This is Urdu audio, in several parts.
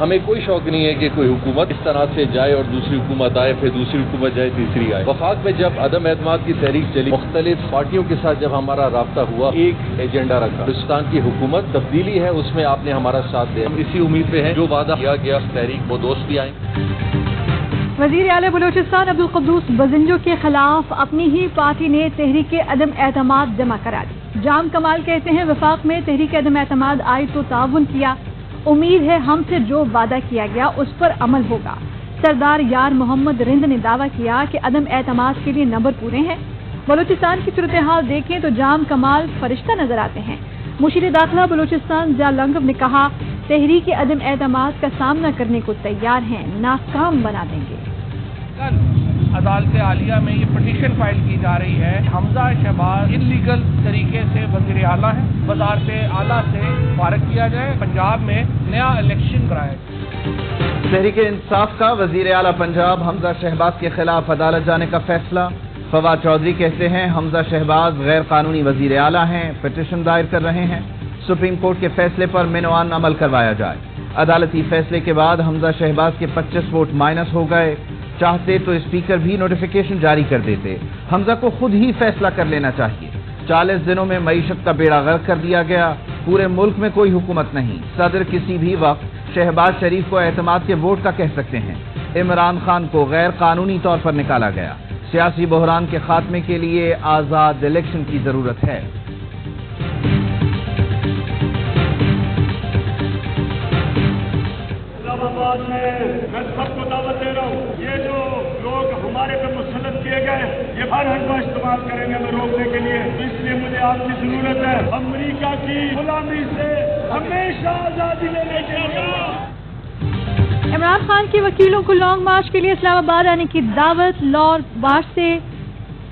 ہمیں کوئی شوق نہیں ہے کہ کوئی حکومت اس طرح سے جائے اور دوسری حکومت آئے، پھر دوسری حکومت جائے، تیسری آئے۔ وفاق میں جب عدم اعتماد کی تحریک چلی، مختلف پارٹیوں کے ساتھ جب ہمارا رابطہ ہوا، ایک ایجنڈا رکھا، ہندوستان کی حکومت تبدیلی ہے، اس میں آپ نے ہمارا ساتھ دیا۔ ہم اسی امید پہ ہیں جو وعدہ کیا گیا تحریک وہ دوست بھی آئیں۔ وزیر اعلیٰ بلوچستان عبدالقدوس بزنجو کے خلاف اپنی ہی پارٹی نے تحریک عدم اعتماد جمع کرا دی۔ جام کمال کہتے ہیں وفاق میں تحریک عدم اعتماد آئی تو تعاون کیا، امید ہے ہم سے جو وعدہ کیا گیا اس پر عمل ہوگا۔ سردار یار محمد رند نے دعویٰ کیا کہ عدم اعتماد کے لیے نمبر پورے ہیں۔ بلوچستان کی صورتحال دیکھیں تو جام کمال فرشتہ نظر آتے ہیں۔ مشیر داخلہ بلوچستان ضیاء لنگو نے کہا تحریک عدم اعتماد کا سامنا کرنے کو تیار ہیں، ناکام بنا دیں گے۔ کل عدالت عالیہ میں یہ پٹیشن فائل کی جا رہی ہے، حمزہ شہباز انلیگل طریقے سے وزیر اعلیٰ ہیں، وزارت اعلیٰ سے فارغ کیا جائے، پنجاب میں نیا الیکشن کرایا جائے۔ تحریک انصاف کا وزیر اعلیٰ پنجاب حمزہ شہباز کے خلاف عدالت جانے کا فیصلہ۔ فواد چودھری کہتے ہیں حمزہ شہباز غیر قانونی وزیر اعلیٰ ہیں، پٹیشن دائر کر رہے ہیں، سپریم کورٹ کے فیصلے پر منوان عمل کروایا جائے۔ عدالتی فیصلے کے بعد حمزہ شہباز کے 25 ووٹ مائنس ہو گئے، چاہتے تو اسپیکر بھی نوٹیفیکیشن جاری کر دیتے۔ حمزہ کو خود ہی فیصلہ کر لینا چاہیے۔ 40 دنوں میں معیشت کا بیڑا غرق کر دیا گیا، پورے ملک میں کوئی حکومت نہیں، صدر کسی بھی وقت شہباز شریف کو اعتماد کے ووٹ کا کہہ سکتے ہیں۔ عمران خان کو غیر قانونی طور پر نکالا گیا۔ سیاسی بحران کے خاتمے کے لیے آزاد الیکشن کی ضرورت ہے۔ اسلام آباد میں میں سب کو دعوت دے رہا ہوں، یہ جو لوگ ہمارے پہ مسلط کیے گئے یہ ہر حربہ استعمال کریں گے ہمیں روکنے کے لیے، اس لیے مجھے آپ کی ضرورت ہے۔ امریکہ کی غلامی سے ہمیشہ آزادی لینے کے لیے عمران خان کے وکیلوں کو لانگ مارچ کے لیے اسلام آباد آنے کی دعوت۔ لانگ مارچ سے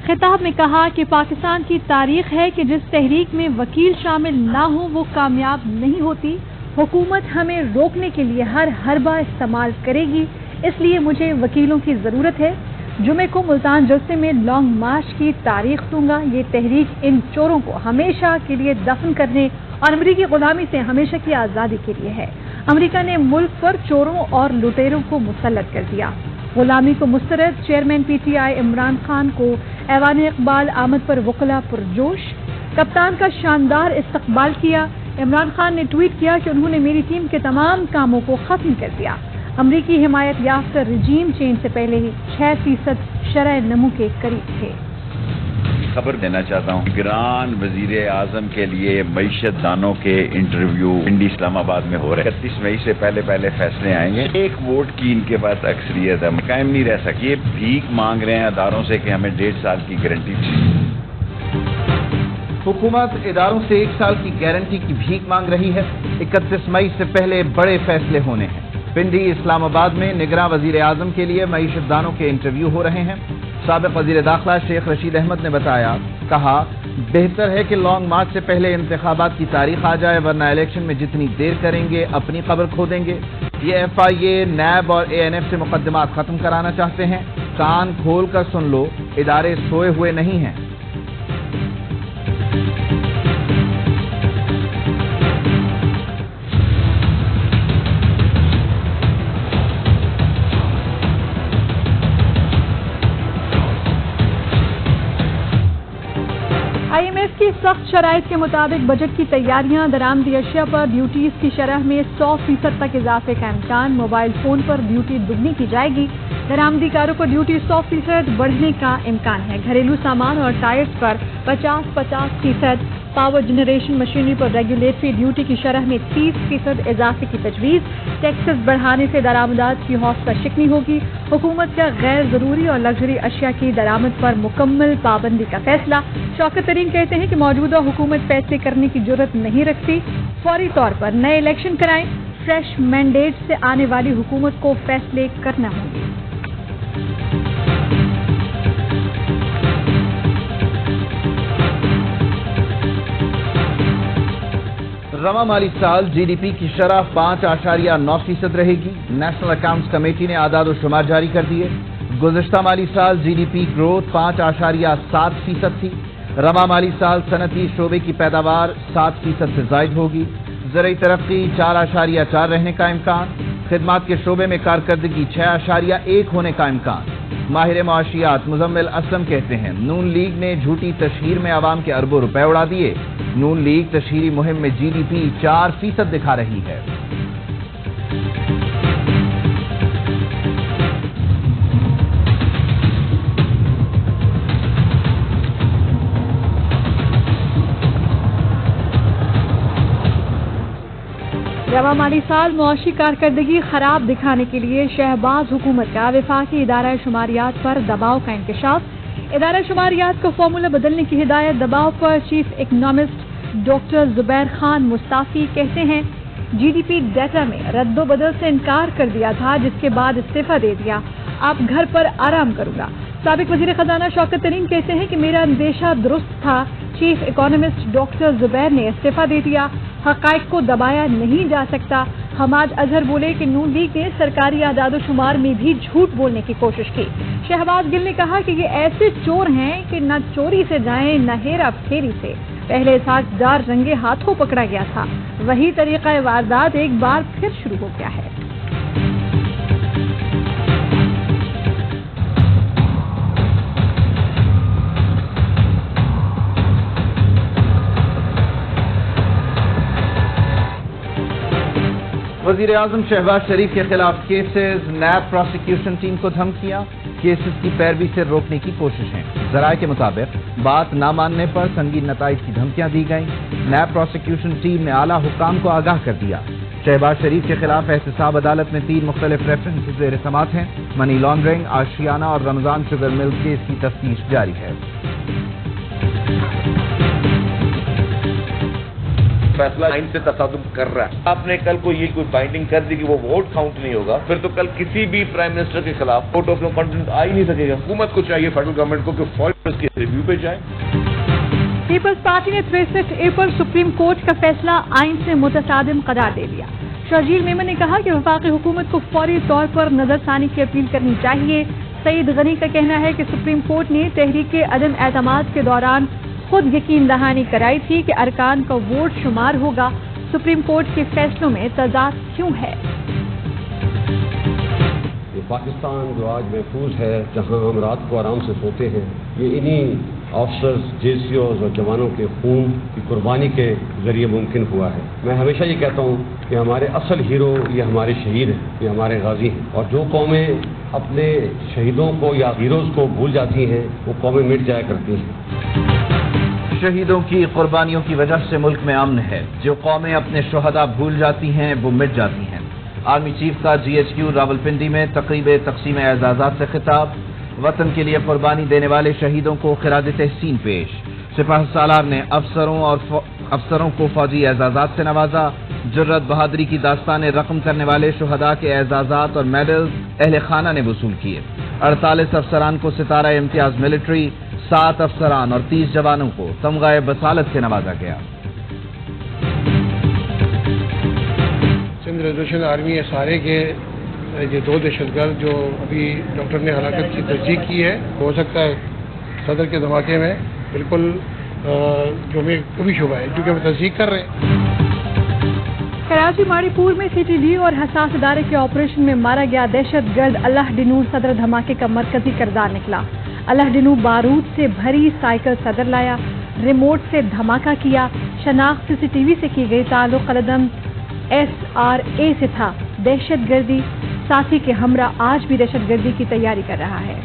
خطاب میں کہا کہ پاکستان کی تاریخ ہے کہ جس تحریک میں وکیل شامل نہ ہوں وہ کامیاب نہیں ہوتی۔ حکومت ہمیں روکنے کے لیے ہر حربہ استعمال کرے گی، اس لیے مجھے وکیلوں کی ضرورت ہے۔ جمعے کو ملتان جلسے میں لانگ مارچ کی تاریخ دوں گا۔ یہ تحریک ان چوروں کو ہمیشہ کے لیے دفن کرنے اور امریکی غلامی سے ہمیشہ کی آزادی کے لیے ہے۔ امریکہ نے ملک پر چوروں اور لٹیروں کو مسلط کر دیا۔ غلامی کو مسترد chairman P T I Imran Khan کو ایوان اقبال آمد پر وکلاء پرجوش۔ کپتان کا شاندار استقبال کیا۔ عمران خان نے ٹویٹ کیا کہ انہوں نے میری ٹیم کے تمام کاموں کو ختم کر دیا۔ امریکی حمایت یافتہ رجیم چینج سے پہلے ہی 6% شرح نمو کے قریب تھے۔ خبر دینا چاہتا ہوں، نگران وزیر اعظم کے لیے معیشت دانوں کے انٹرویو انڈی اسلام آباد میں ہو رہے ہیں۔ 31 مئی سے پہلے فیصلے آئیں گے۔ ایک ووٹ کی ان کے پاس اکثریت ہے، قائم نہیں رہ سکی۔ یہ بھیک مانگ رہے ہیں اداروں سے کہ ہمیں 1.5 سال کی گارنٹی چاہیے۔ حکومت اداروں سے 1 سال کی گارنٹی کی بھیک مانگ رہی ہے۔ 31 مئی سے پہلے بڑے فیصلے ہونے ہیں۔ پنڈی اسلام آباد میں نگراں وزیر اعظم کے لیے معیشت دانوں کے انٹرویو ہو رہے ہیں۔ سابق وزیر داخلہ شیخ رشید احمد نے کہا بہتر ہے کہ لانگ مارچ سے پہلے انتخابات کی تاریخ آ جائے، ورنہ الیکشن میں جتنی دیر کریں گے اپنی قبر کھو دیں گے۔ یہ ایف آئی اے، نیب اور اے این ایف سے مقدمات ختم کرانا چاہتے ہیں۔ کان کھول کر سن لو، ادارے سوئے ہوئے نہیں ہیں۔ آئی ایم ایف کی سخت شرائط کے مطابق بجٹ کی تیاریاں، درآمدی اشیاء پر ڈیوٹیز کی شرح میں 100% تک اضافے کا امکان، موبائل فون پر ڈیوٹی دگنی کی جائے گی، درآمدی کاروں پر ڈیوٹی 100% بڑھنے کا امکان ہے، گھریلو سامان اور ٹائرز پر 50% پاور جنریشن مشینری پر ریگولیٹری ڈیوٹی کی شرح میں 30% اضافے کی تجویز، ٹیکسز بڑھانے سے درآمدات کی حوصلہ شکنی ہوگی، حکومت کا غیر ضروری اور لگژری اشیاء کی درآمد پر مکمل پابندی کا فیصلہ۔ شوکت ترین کہتے ہیں کہ موجودہ حکومت فیصلے کرنے کی جرت نہیں رکھتی، فوری طور پر نئے الیکشن کرائیں، فریش مینڈیٹ سے آنے والی حکومت کو فیصلے کرنا ہوں گے۔ رواں مالی سال جی ڈی پی کی شرح 5.9% رہے گی۔ نیشنل اکاؤنٹس کمیٹی نے اعداد و شمار جاری کر دیے۔ گزشتہ مالی سال جی ڈی پی گروتھ 5.7% تھی۔ رواں مالی سال صنعتی شعبے کی پیداوار 7% سے زائد ہوگی۔ زرعی ترقی 4.4 رہنے کا امکان۔ خدمات کے شعبے میں کارکردگی 6.1 ہونے کا امکان۔ ماہر معاشیات مزمل اسلم کہتے ہیں نون لیگ نے جھوٹی تشہیر میں عوام کے اربوں روپے اڑا دیے۔ نون لیگ تشہیری مہم میں جی ڈی پی 4% دکھا رہی ہے۔ رواں مالی سال معاشی کارکردگی خراب دکھانے کے لیے شہباز حکومت کا وفاقی ادارہ شماریات پر دباؤ کا انکشاف۔ ادارہ شماریات کو فارمولہ بدلنے کی ہدایت، دباؤ پر چیف اکنامسٹ ڈاکٹر زبیر خان مستعفی کہتے ہیں جی ڈی پی ڈیٹا میں رد و بدل سے انکار کر دیا تھا، جس کے بعد استعفی دے دیا، اب گھر پر آرام کروں گا۔ سابق وزیر خزانہ شوکت ترین کہتے ہیں کہ میرا اندیشہ درست تھا، چیف اکانومسٹ ڈاکٹر زبیر نے استعفی دے دیا، حقائق کو دبایا نہیں جا سکتا۔ حماد اظہر بولے کہ نون لیگ نے سرکاری اعداد و شمار میں بھی جھوٹ بولنے کی کوشش کی۔ شہباز گل نے کہا کہ یہ ایسے چور ہیں کہ نہ چوری سے جائیں نہ ہیرا پھیری سے۔ پہلے ساٹھدار رنگے ہاتھوں پکڑا گیا تھا، وہی طریقہ واردات ایک بار پھر شروع ہو گیا ہے۔ وزیر اعظم شہباز شریف کے خلاف کیسز، نیب پروسیکیوشن ٹیم کو دھمکیاں، کیسز کی پیروی سے روکنے کی کوششیں۔ ذرائع کے مطابق بات نہ ماننے پر سنگین نتائج کی دھمکیاں دی گئیں۔ نیب پروسیکیوشن ٹیم نے اعلیٰ حکام کو آگاہ کر دیا۔ شہباز شریف کے خلاف احتساب عدالت میں 3 مختلف ریفرنس زیر سماعت ہیں۔ منی لانڈرنگ، آشیانہ اور رمضان شوگر مل کیس کی تفتیش جاری ہے۔ فیصلہ آئین سے تصادم کر رہا ہے۔ آپ نے کل کو یہ کوئی بائنڈنگ کر دی کہ وہ ووٹ کاؤنٹ نہیں ہوگا، پھر تو کل کسی بھی پرائم منسٹر کے خلاف ووٹ آف نو کانفیڈنس آ ہی نہیں سکے گا۔ حکومت کو چاہیے فیڈرل گورنمنٹ کو کہ فوراً اس کی ریویو پہ جائے۔ پیپلز پارٹی نے 63 اپریل سپریم کورٹ کا فیصلہ آئین سے متصادم قرار دے دیا۔ شرجیل میمن نے کہا کہ وفاقی حکومت کو فوری طور پر نظر ثانی کی اپیل کرنی چاہیے۔ سعید غنی کا کہنا ہے کہ سپریم کورٹ نے تحریک عدم اعتماد کے دوران خود یقین دہانی کرائی تھی کہ ارکان کا ووٹ شمار ہوگا۔ سپریم کورٹ کے فیصلوں میں تضاد کیوں ہے؟ یہ پاکستان جو آج محفوظ ہے، جہاں ہم رات کو آرام سے سوتے ہیں، یہ انہی آفیسرز، جے سی اوز اور جوانوں کے خون کی قربانی کے ذریعے ممکن ہوا ہے۔ میں ہمیشہ یہ کہتا ہوں کہ ہمارے اصل ہیرو یہ ہمارے شہید ہیں، یہ ہمارے غازی ہیں، اور جو قومیں اپنے شہیدوں کو یا ہیروز کو بھول جاتی ہیں وہ قومیں مٹ جایا کرتی ہیں۔ شہیدوں کی قربانیوں کی وجہ سے ملک میں امن ہے، جو قومیں اپنے شہداء بھول جاتی ہیں وہ مٹ جاتی ہیں۔ آرمی چیف کا جی ایچ کیو راولپنڈی میں تقریب تقسیم اعزازات سے خطاب۔ وطن کے لیے قربانی دینے والے شہیدوں کو خراج تحسین پیش۔ سپاہ سالار نے افسروں کو فوجی اعزازات سے نوازا۔ جرت بہادری کی داستانیں رقم کرنے والے شہداء کے اعزازات اور میڈلز اہل خانہ نے وصول کیے۔ 48 افسران کو ستارہ امتیاز ملٹری، 7 افسران اور 30 جوانوں کو تمغہ بصالت سے نوازا گیا۔ سندھ ریزولوشن آرمی ایسارے کے یہ 2 دہشت گرد جو ابھی ڈاکٹر نے ہلاکت کی تصدیق کی ہے، ہو سکتا ہے صدر کے دھماکے میں، بالکل جو ہمیں کبھی شبہ ہے کیونکہ ہم تصدیق کر رہے ہیں۔ کراچی ماڑی پور میں سی ٹی ڈی اور حساس ادارے کے آپریشن میں مارا گیا دہشت گرد اللہ ڈنور صدر دھماکے کا مرکزی کردار نکلا۔ اللہ ڈنور بارود سے بھری سائیکل صدر لایا، ریموٹ سے دھماکہ کیا۔ شناخت سی سی ٹی وی سے کی گئی، تعلق قلعدم SRA سے تھا۔ دہشت گردی ساتھی کے ہمراہ آج بھی دہشت گردی کی تیاری کر رہا ہے۔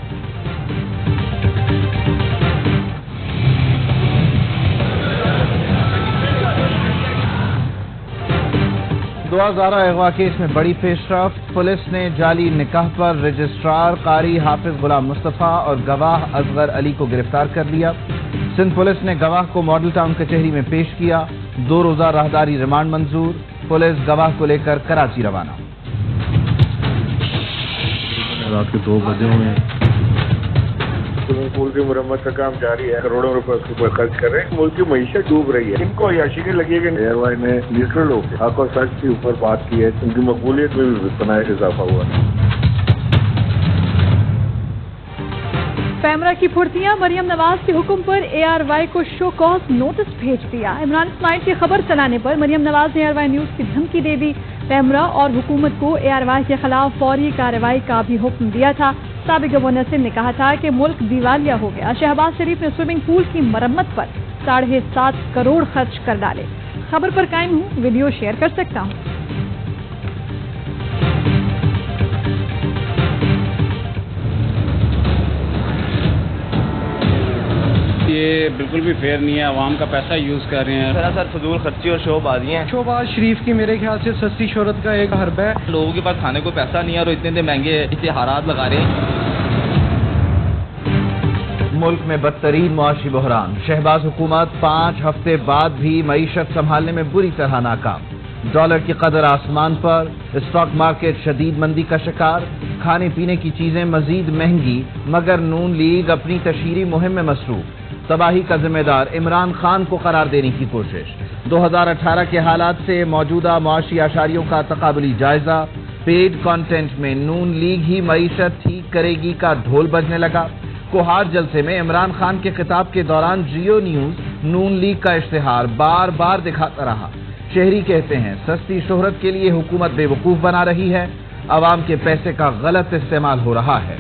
2000 اغوا کیس میں بڑی پیش رفت۔ پولیس نے جعلی نکاح پر رجسٹرار قاری حافظ غلام مصطفیٰ اور گواہ اصغر علی کو گرفتار کر لیا۔ سندھ پولیس نے گواہ کو ماڈل ٹاؤن کچہری میں پیش کیا۔ 2 روزہ راہداری ریمانڈ منظور۔ پولیس گواہ کو لے کر کراچی روانہ۔ رات کے 2 بجے ہوئے ہیں۔ سوئمنگ پول کی مرمت کا کام جاری ہے، کروڑوں روپے اس کے اوپر خرچ کر رہے ہیں۔ ملک کی معیشت ڈوب رہی ہے، ان کو عیاشی نہیں لگی کہ ایئر وائی نے نیوٹرل ہو کے حق اور سچ کے اوپر بات کی ہے، ان کی مقبولیت میں بھی بنایا اضافہ ہوا ہے۔ پیمرا کی پھرتیاں، مریم نواز کے حکم پر ARY کو شو کاز نوٹس بھیج دیا۔ عمران اسماعیل کی خبر چلانے پر مریم نواز نے ARY نیوز کی دھمکی دے دی۔ پیمرا اور حکومت کو ARY کے خلاف فوری کارروائی کا بھی حکم دیا تھا۔ سابق گورنر سندھ نے کہا تھا کہ ملک دیوالیہ ہو گیا۔ شہباز شریف نے سوئمنگ پول کی مرمت پر 7.5 کروڑ خرچ کر ڈالے۔ خبر پر قائم ہوں، ویڈیو شیئر کر سکتا ہوں۔ یہ بالکل بھی فیئر نہیں ہے، عوام کا پیسہ یوز کر رہے ہیں، سراسر فضول خرچی اور شو بازی ہیں۔ شہباز شریف کی میرے خیال سے سستی شہرت کا ایک حربہ ہے۔ لوگوں کے پاس کھانے کو پیسہ نہیں ہے اور اتنے مہنگے اشتہارات لگا رہے ہیں۔ ملک میں بدترین معاشی بحران، شہباز حکومت 5 ہفتے بعد بھی معیشت سنبھالنے میں بری طرح ناکام۔ ڈالر کی قدر آسمان پر، اسٹاک مارکیٹ شدید مندی کا شکار، کھانے پینے کی چیزیں مزید مہنگی، مگر نون لیگ اپنی تشہیری مہم میں مصروف۔ تباہی کا ذمہ دار عمران خان کو قرار دینے کی کوشش۔ 2018 کے حالات سے موجودہ معاشی اشاریوں کا تقابلی جائزہ۔ پیڈ کانٹینٹ میں نون لیگ ہی معیشت ٹھیک کرے گی کا ڈھول بجنے لگا۔ کوہاٹ جلسے میں عمران خان کے خطاب کے دوران جیو نیوز نون لیگ کا اشتہار بار بار دکھاتا رہا۔ شہری کہتے ہیں سستی شہرت کے لیے حکومت بے وقوف بنا رہی ہے، عوام کے پیسے کا غلط استعمال ہو رہا ہے۔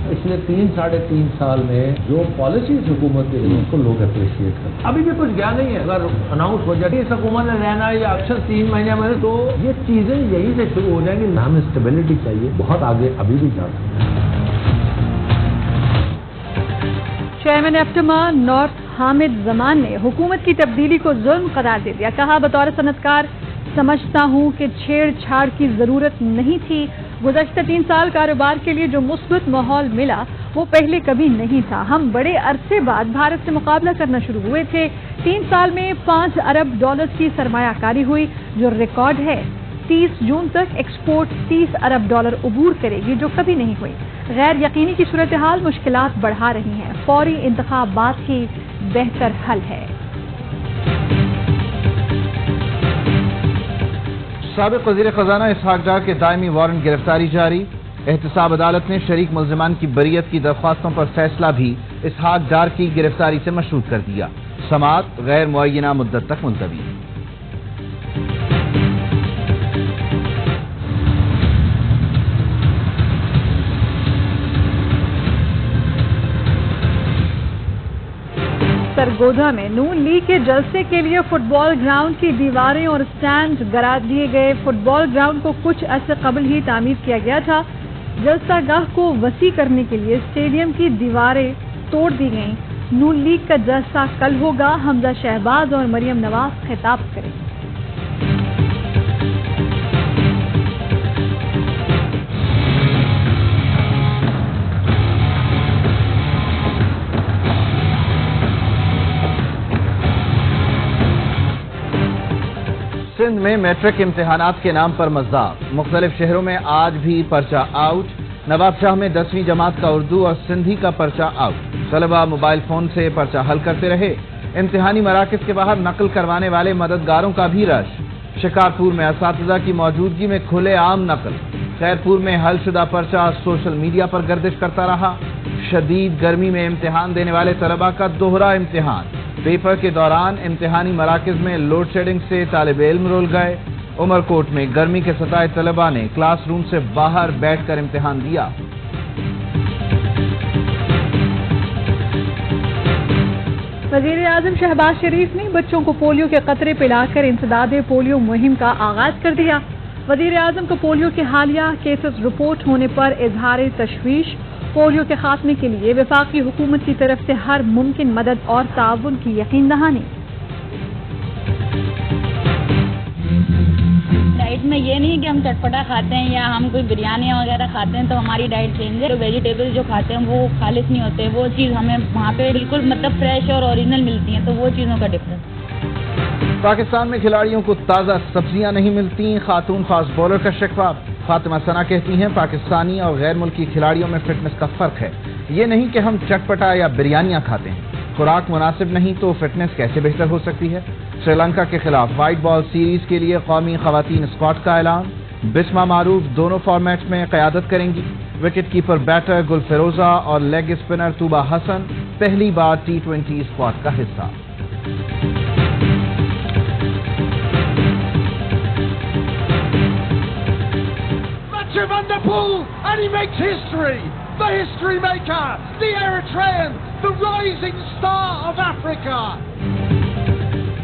پچھلے 3-3.5 سال میں جو پالیسیز حکومت کے لیے اس کو لوگ اپریشیٹ کرتے ہیں۔ ابھی بھی کچھ گیا نہیں ہے، اگر اناؤنس ہو جائے اس حکومت نے رہنا ہے یا اکثر 3 مہینے میں تو یہ چیزیں یہی سے شروع ہو جائیں گی۔ ہمیں اسٹیبلٹی چاہیے، بہت آگے ابھی بھی جا سکتے ہیں۔ چیئرمین ایفٹما نارتھ حامد زمان نے حکومت کی تبدیلی کو ظلم قرار دے دیا۔ کہا بطور صنعتکار سمجھتا ہوں کہ چھیڑ چھاڑ کی ضرورت نہیں تھی۔ گزشتہ 3 سال کاروبار کے لیے جو مثبت ماحول ملا وہ پہلے کبھی نہیں تھا۔ ہم بڑے عرصے بعد بھارت سے مقابلہ کرنا شروع ہوئے تھے۔ 3 سال میں $5 ارب کی سرمایہ کاری ہوئی جو ریکارڈ ہے۔ 30 جون تک ایکسپورٹ $30 ارب عبور کرے گی جو کبھی نہیں ہوئی۔ غیر یقینی کی صورتحال مشکلات بڑھا رہی ہیں۔ فوری انتخابات ہی بہتر حل ہے۔ سابق وزیر خزانہ اسحاق ڈار کے دائمی وارنٹ گرفتاری جاری۔ احتساب عدالت نے شریک ملزمان کی بریت کی درخواستوں پر فیصلہ بھی اسحاق ڈار کی گرفتاری سے مشروط کر دیا۔ سماعت غیر معینہ مدت تک ملتوی۔ سرگودا میں نون لیگ کے جلسے کے لیے فٹ بال گراؤنڈ کی دیواریں اور اسٹینڈ گرا دیے گئے۔ فٹ بال گراؤنڈ کو کچھ عرصے قبل ہی تعمیر کیا گیا تھا۔ جلسہ گاہ کو وسیع کرنے کے لیے اسٹیڈیم کی دیواریں توڑ دی گئیں۔ نون لیگ کا جلسہ کل ہوگا۔ حمزہ شہباز اور مریم نواز خطاب کریں گے۔ سندھ میں میٹرک امتحانات کے نام پر مذاق، مختلف شہروں میں آج بھی پرچہ آؤٹ۔ نواب شاہ میں 10ویں جماعت کا اردو اور سندھی کا پرچہ آؤٹ۔ طلبہ موبائل فون سے پرچہ حل کرتے رہے۔ امتحانی مراکز کے باہر نقل کروانے والے مددگاروں کا بھی رش۔ شکارپور میں اساتذہ کی موجودگی میں کھلے عام نقل۔ خیرپور میں حل شدہ پرچہ سوشل میڈیا پر گردش کرتا رہا۔ شدید گرمی میں امتحان دینے والے طلبہ کا دوہرا امتحان۔ پیپر کے دوران امتحانی مراکز میں لوڈ شیڈنگ سے طالب علم رول گئے۔ عمرکوٹ میں گرمی کے ستائے طلبہ نے کلاس روم سے باہر بیٹھ کر امتحان دیا۔ وزیر اعظم شہباز شریف نے بچوں کو پولیو کے قطرے پلا کر انسداد پولیو مہم کا آغاز کر دیا۔ وزیر اعظم کو پولیو کے حالیہ کیسز رپورٹ ہونے پر اظہار تشویش۔ پولیو کے خاتمے کے لیے وفاقی حکومت کی طرف سے ہر ممکن مدد اور تعاون کی یقین دہانی۔ ڈائٹ میں یہ نہیں کہ ہم چٹپٹا کھاتے ہیں یا ہم کوئی بریانیاں وغیرہ کھاتے ہیں تو ہماری ڈائٹ چینج ہے۔ جو ویجیٹیبل جو کھاتے ہیں وہ خالص نہیں ہوتے، وہ چیز ہمیں وہاں پہ بالکل مطلب فریش اور اوریجنل ملتی ہیں، تو وہ چیزوں کا ڈفرنس۔ پاکستان میں کھلاڑیوں کو تازہ سبزیاں نہیں ملتی، خاتون فاسٹ بولر کا شکوہ۔ فاطمہ ثنا کہتی ہیں پاکستانی اور غیر ملکی کھلاڑیوں میں فٹنس کا فرق ہے، یہ نہیں کہ ہم چٹپٹا یا بریانیاں کھاتے ہیں۔ خوراک مناسب نہیں تو فٹنس کیسے بہتر ہو سکتی ہے؟ سری لنکا کے خلاف وائٹ بال سیریز کے لیے قومی خواتین اسکواڈ کا اعلان۔ بسمہ معروف دونوں فارمیٹس میں قیادت کریں گی۔ وکٹ کیپر بیٹر گل فیروزہ اور لیگ اسپنر طوبہ حسن پہلی بار T20 اسکواڈ کا حصہ۔ Van der Poel, and he makes history. The history maker, the Eritrean, the rising star of Africa.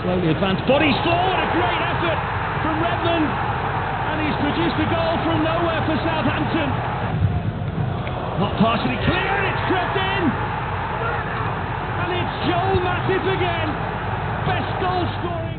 Slowly advanced, bodies forward, a great effort from Redmond, and he's produced a goal from nowhere for Southampton. Not partially clear, and it's crept in, and it's Joel Matip again, best goal scoring.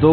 2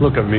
Look at me.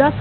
10